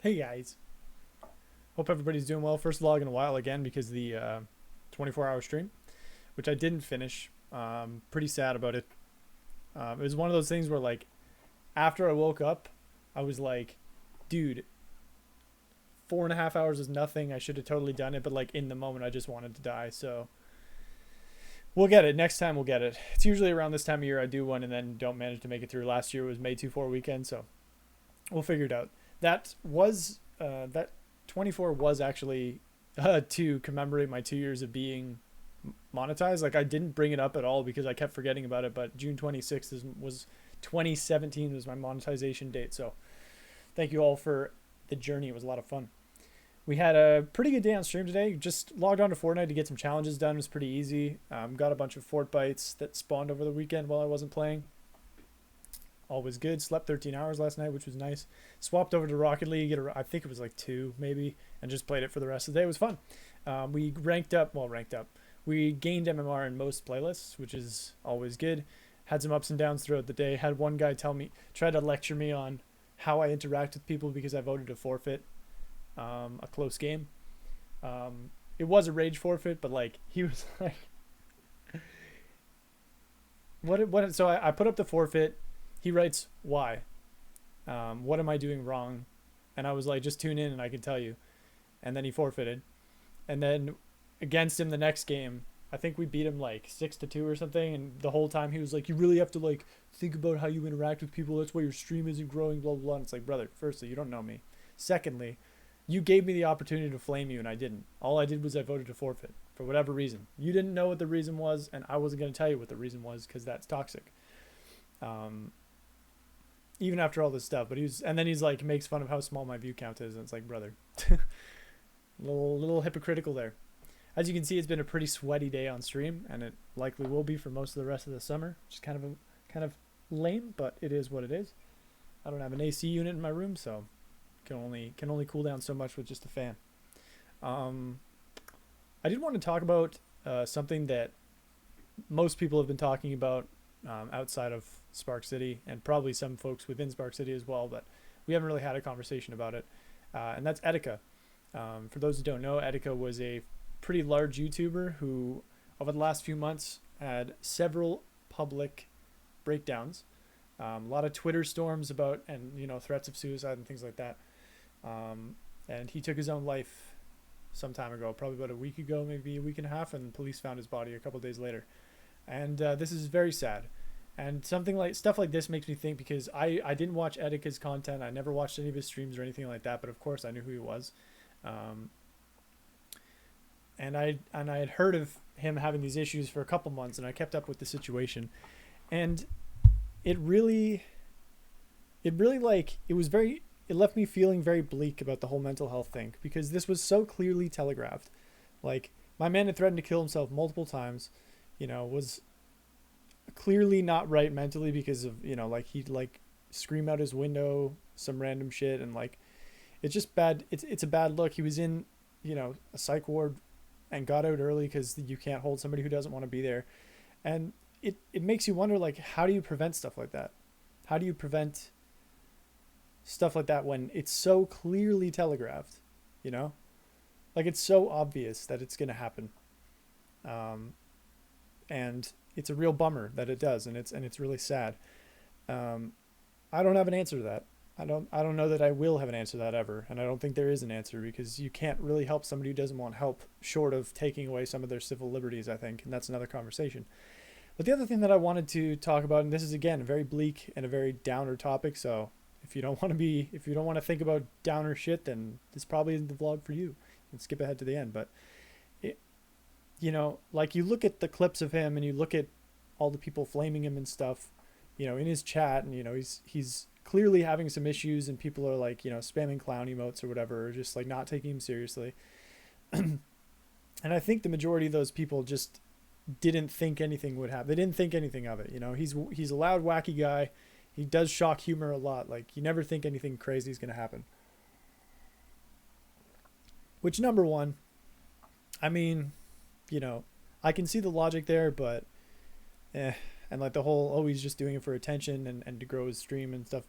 Hey guys, hope everybody's doing well. First vlog in a while again because the 24-hour stream, which I didn't finish. Pretty sad about it. It was one of those things where like after I woke up, I was like, dude, 4.5 hours is nothing. I should have totally done it, but like in the moment, I just wanted to die. So we'll get it next time. We'll get it. It's usually around this time of year I do one and then don't manage to make it through. Last year was May 24 weekend, so we'll figure it out. That 24 was actually to commemorate my 2 years of being monetized. Like I didn't bring it up at all because I kept forgetting about it. But June 26th was 2017 was my monetization date. So thank you all for the journey. It was a lot of fun. We had a pretty good day on stream today. Just logged on to Fortnite to get some challenges done. It was pretty easy. Got a bunch of fort bites that spawned over the weekend while I wasn't playing. All was good. Slept 13 hours last night, which was nice. Swapped over to Rocket League. I think it was like 2 maybe, and just played it for the rest of the day. It was fun. We ranked up. Well, ranked up. We gained MMR in most playlists, which is always good. Had some ups and downs throughout the day. Had one guy try to lecture me on how I interact with people because I voted to forfeit a close game. It was a rage forfeit, but like he was like, what? So I put up the forfeit. He writes, why? What am I doing wrong? And I was like, just tune in and I can tell you. And then he forfeited. And then against him the next game, I think we beat him like 6-2 or something. And the whole time he was like, you really have to like think about how you interact with people. That's why your stream isn't growing, blah, blah, blah. And it's like, brother, firstly, you don't know me. Secondly, you gave me the opportunity to flame you and I didn't. All I did was I voted to forfeit for whatever reason. You didn't know what the reason was, and I wasn't going to tell you what the reason was because that's toxic. Even after all this stuff, but he's like makes fun of how small my view count is, and it's like, brother, little hypocritical there. As you can see, it's been a pretty sweaty day on stream, and it likely will be for most of the rest of the summer, which is kind of lame, but it is what it is. I don't have an AC unit in my room, so can only cool down so much with just a fan. I did want to talk about something that most people have been talking about outside of Spark City, and probably some folks within Spark City as well, but we haven't really had a conversation about it. And that's Etika. For those who don't know, Etika was a pretty large YouTuber who, over the last few months, had several public breakdowns, a lot of Twitter storms about, and threats of suicide and things like that. And he took his own life some time ago, probably about a week ago, maybe a week and a half, and police found his body a couple of days later. And this is very sad. And stuff like this makes me think, because I didn't watch Etika's content. I never watched any of his streams or anything like that, but of course I knew who he was. And I had heard of him having these issues for a couple months, and I kept up with the situation. And it left me feeling very bleak about the whole mental health thing, because this was so clearly telegraphed. Like, my man had threatened to kill himself multiple times, was clearly not right mentally because of, like he'd like scream out his window some random shit, and like it's just bad. It's a bad look. He was in, a psych ward and got out early because you can't hold somebody who doesn't want to be there. And it makes you wonder, like, how do you prevent stuff like that? How do you prevent stuff like that when it's so clearly telegraphed, like it's so obvious that it's going to happen. And it's a real bummer that it does, and it's really sad. I don't have an answer to that. I don't know that I will have an answer to that ever, and I don't think there is an answer, because you can't really help somebody who doesn't want help, short of taking away some of their civil liberties, I think, and that's another conversation. But the other thing that I wanted to talk about, and this is again a very bleak and a very downer topic, so if you don't want to think about downer shit, then this probably isn't the vlog for you. You can skip ahead to the end, but like you look at the clips of him and you look at all the people flaming him and stuff, in his chat, and he's clearly having some issues, and people are like, spamming clown emotes or whatever, or just like not taking him seriously. And I think the majority of those people just didn't think anything would happen. They didn't think anything of it. He's a loud, wacky guy. He does shock humor a lot. Like, you never think anything crazy is going to happen. Which, number one, I mean, I can see the logic there, but and like the whole, oh, he's just doing it for attention and to grow his stream and stuff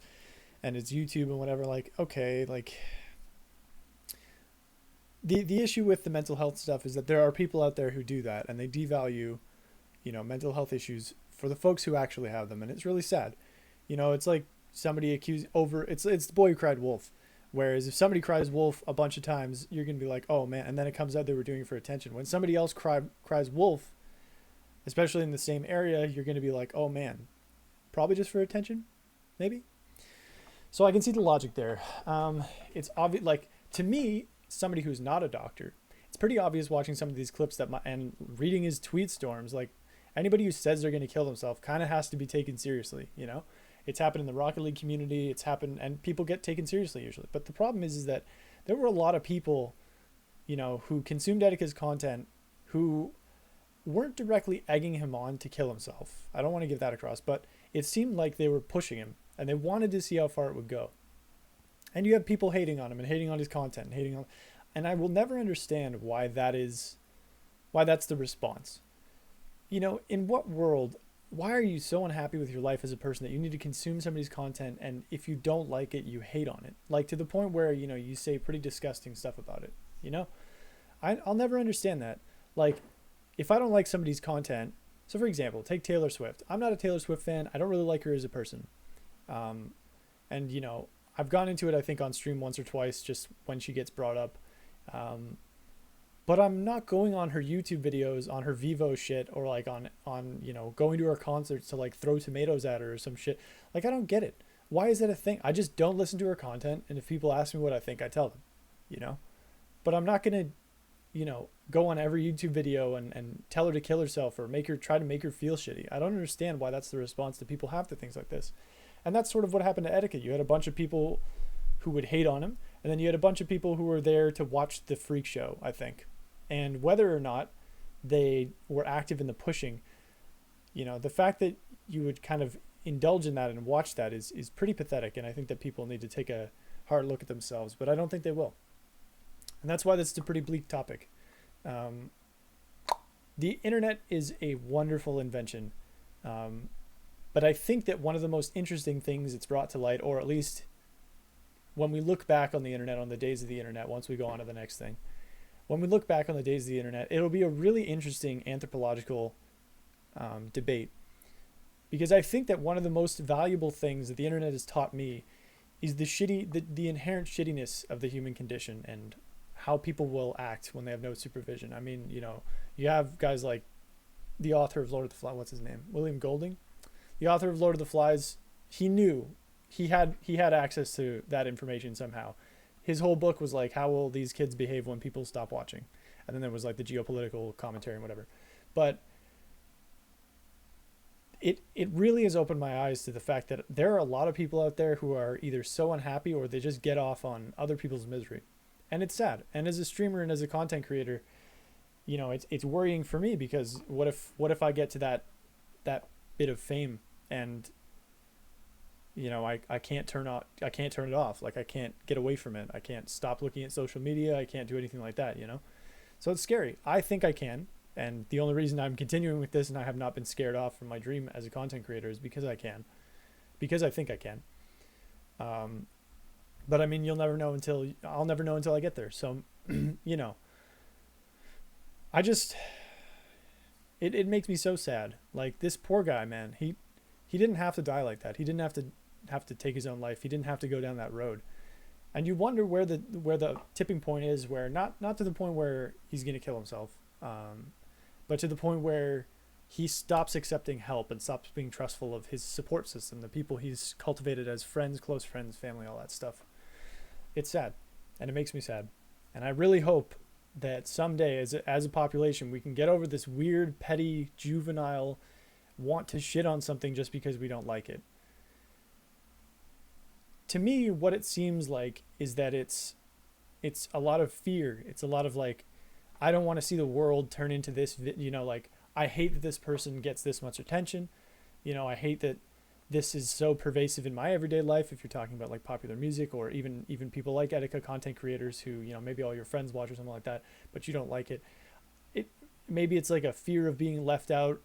and his YouTube and whatever, like, okay, like the issue with the mental health stuff is that there are people out there who do that and they devalue, mental health issues for the folks who actually have them, and it's really sad. It's like somebody accused over it's the boy who cried wolf. Whereas if somebody cries wolf a bunch of times, you're gonna be like, oh man, and then it comes out they were doing it for attention. When somebody else cries wolf, especially in the same area, you're gonna be like, oh man, probably just for attention, maybe. So I can see the logic there. It's obvious, like to me, somebody who's not a doctor, it's pretty obvious watching some of these clips and reading his tweet storms. Like anybody who says they're going to kill themselves kind of has to be taken seriously. It's happened in the Rocket League community. It's happened, and people get taken seriously usually. But the problem is that there were a lot of people, who consumed Etika's content, who weren't directly egging him on to kill himself. I don't want to give that across, but it seemed like they were pushing him and they wanted to see how far it would go. And you have people hating on him and hating on his content and and I will never understand why that's the response. In what world, why are you so unhappy with your life as a person that you need to consume somebody's content, and if you don't like it, you hate on it? Like to the point where, you say pretty disgusting stuff about it, I'll never understand that. Like, if I don't like somebody's content, so for example, take Taylor Swift. I'm not a Taylor Swift fan. I don't really like her as a person. And I've gone into it, I think, on stream once or twice, just when she gets brought up. But I'm not going on her YouTube videos, on her Vivo shit, or like on going to her concerts to like throw tomatoes at her or some shit. Like, I don't get it. Why is that a thing? I just don't listen to her content, and if people ask me what I think, I tell them, But I'm not gonna, go on every YouTube video and tell her to kill herself or try to make her feel shitty. I don't understand why that's the response that people have to things like this. And that's sort of what happened to Etika. You had a bunch of people who would hate on him, and then you had a bunch of people who were there to watch the freak show, I think. And whether or not they were active in the pushing, the fact that you would kind of indulge in that and watch that is pretty pathetic. And I think that people need to take a hard look at themselves, but I don't think they will. And that's why this is a pretty bleak topic. The internet is a wonderful invention. But I think that one of the most interesting things it's brought to light, or at least when we look back on the internet, on the days of the internet, once we go on to the next thing, when we look back on the days of the internet, it'll be a really interesting anthropological debate. Because I think that one of the most valuable things that the internet has taught me is the inherent shittiness of the human condition and how people will act when they have no supervision. I mean, you have guys like the author of Lord of the Flies, what's his name? William Golding? The author of Lord of the Flies, he knew he had access to that information somehow. His whole book was like, how will these kids behave when people stop watching? And then there was like the geopolitical commentary and whatever. But it really has opened my eyes to the fact that there are a lot of people out there who are either so unhappy or they just get off on other people's misery. And it's sad. And as a streamer and as a content creator, it's worrying for me, because what if I get to that bit of fame and I can't turn it off. Like, I can't get away from it. I can't stop looking at social media. I can't do anything like that, So it's scary. I think I can. And the only reason I'm continuing with this and I have not been scared off from my dream as a content creator is because I can. Because I think I can. But I mean, I'll never know until I get there. So, I just, it makes me so sad. Like, this poor guy, man, he didn't have to die like that. He didn't have to take his own life. He didn't have to go down that road. And you wonder where the tipping point is, where not to the point where he's going to kill himself, but to the point where he stops accepting help and stops being trustful of his support system, the people he's cultivated as friends, close friends, family, all that stuff. It's sad, and it makes me sad. And I really hope that someday, as a population, we can get over this weird, petty, juvenile want to shit on something just because we don't like it. To me, what it seems like is that it's a lot of fear. It's a lot of like, I don't want to see the world turn into this, like, I hate that this person gets this much attention. I hate that this is so pervasive in my everyday life. If you're talking about like popular music, or even people like Etika, content creators who, maybe all your friends watch or something like that, but you don't like it. Maybe it's like a fear of being left out,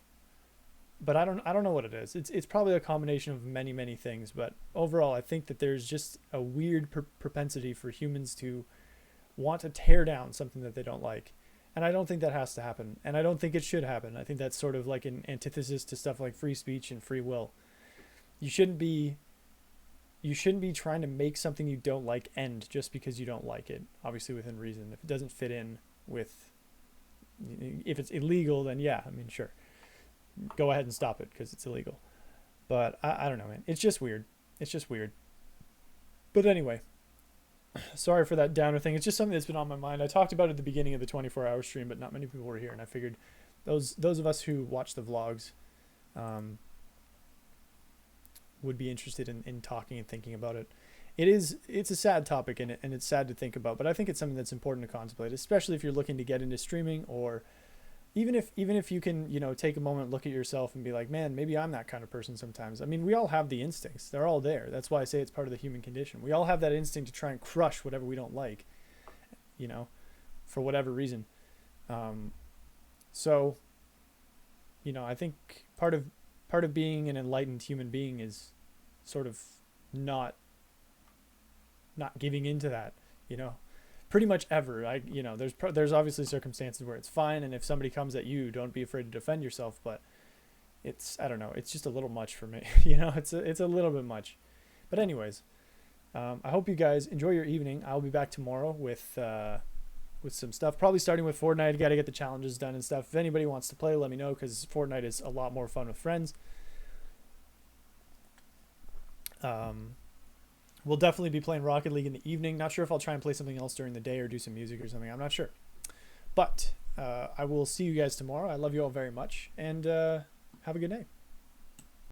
but I don't know what it is. It's probably a combination of many, many things. But overall, I think that there's just a weird propensity for humans to want to tear down something that they don't like. And I don't think that has to happen. And I don't think it should happen. I think that's sort of like an antithesis to stuff like free speech and free will. You shouldn't be trying to make something you don't like end just because you don't like it, obviously within reason. If it doesn't fit in with, if it's illegal, then yeah, I mean, sure, go ahead and stop it because it's illegal. But I don't know, man. It's just weird. It's just weird. But anyway, sorry for that downer thing. It's just something that's been on my mind. I talked about it at the beginning of the 24-hour stream, but not many people were here, and I figured those of us who watch the vlogs would be interested in talking and thinking about it. It's a sad topic, and it's sad to think about, but I think it's something that's important to contemplate, especially if you're looking to get into streaming, or even if you can, you know, take a moment, look at yourself and be like, man, maybe I'm that kind of person sometimes. I mean, we all have the instincts. They're all there. That's why I say it's part of the human condition. We all have that instinct to try and crush whatever we don't like, you know, for whatever reason. So, you know, I think part of being an enlightened human being is sort of not giving into that, you know, pretty much ever. You know, there's obviously circumstances where it's fine, and if somebody comes at you, don't be afraid to defend yourself, but I don't know, it's just a little much for me. You know, it's a little bit much. But anyways, I hope you guys enjoy your evening. I'll be back tomorrow with some stuff, probably starting with Fortnite. Got to get the challenges done and stuff. If anybody wants to play, let me know, because Fortnite is a lot more fun with friends. We'll definitely be playing Rocket League in the evening. Not sure if I'll try and play something else during the day or do some music or something. I'm not sure. But I will see you guys tomorrow. I love you all very much, and have a good night.